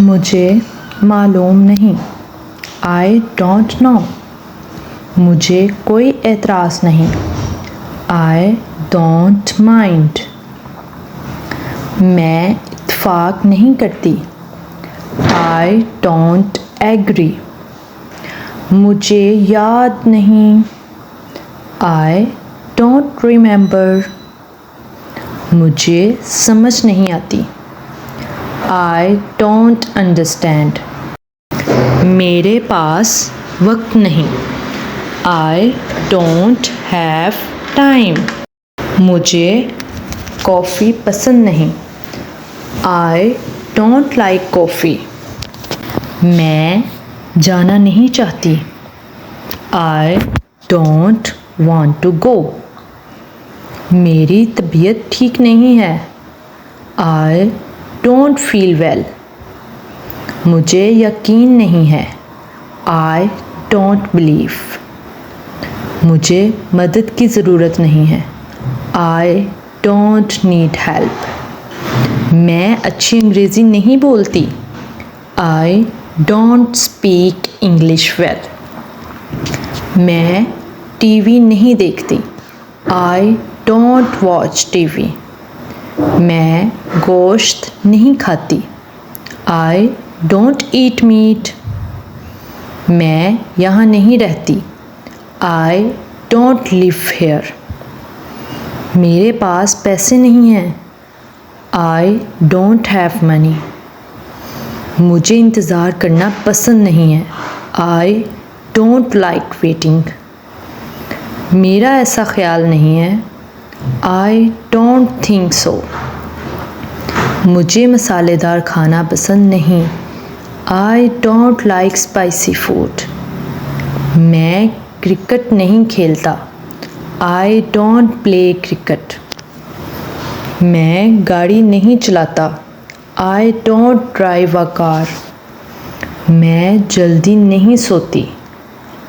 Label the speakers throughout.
Speaker 1: मुझे मालूम नहीं। I don't know. मुझे कोई एतराज़ नहीं। I don't mind. मैं इत्तेफाक नहीं करती। I don't agree. मुझे याद नहीं। I don't remember. मुझे समझ नहीं आती। I don't understand. मेरे पास वक्त नहीं। I don't have time. मुझे कॉफ़ी पसंद नहीं। I don't like coffee. मैं जाना नहीं चाहती। I don't want to go. मेरी तबीयत ठीक नहीं है। I don't feel well. मुझे यकीन नहीं है। I don't believe. मुझे मदद की ज़रूरत नहीं है। I don't need help. मैं अच्छी अंग्रेज़ी नहीं बोलती। I don't speak English well. मैं टीवी नहीं देखती। I don't watch TV. मैं गोश्त नहीं खाती। I don't eat meat. मैं यहाँ नहीं रहती। I don't live here. मेरे पास पैसे नहीं हैं। आई डोंट हैव मनी। मुझे इंतज़ार करना पसंद नहीं है। I don't like waiting. मेरा ऐसा ख्याल नहीं है। I don't think so. मुझे मसालेदार खाना पसंद नहीं। I don't like spicy food. मैं क्रिकेट नहीं खेलता। I don't play cricket. मैं गाड़ी नहीं चलाता। I don't drive a car. मैं जल्दी नहीं सोती।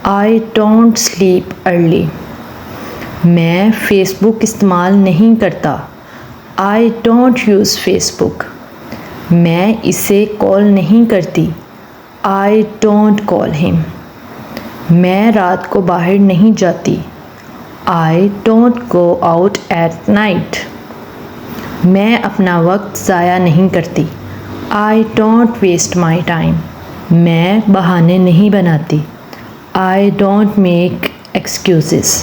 Speaker 1: I don't sleep early. मैं फ़ेसबुक इस्तेमाल नहीं करता। I don't use Facebook. मैं इसे कॉल नहीं करती। I don't call him. मैं रात को बाहर नहीं जाती। I don't go out at night. मैं अपना वक्त ज़ाया नहीं करती। I don't waste my time. मैं बहाने नहीं बनाती। I don't make excuses.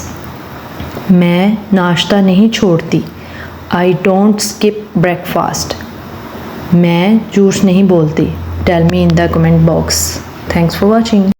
Speaker 1: मैं नाश्ता नहीं छोड़ती। I don't skip breakfast. मैं झूठ नहीं बोलती। Tell me in the comment box. Thanks for watching.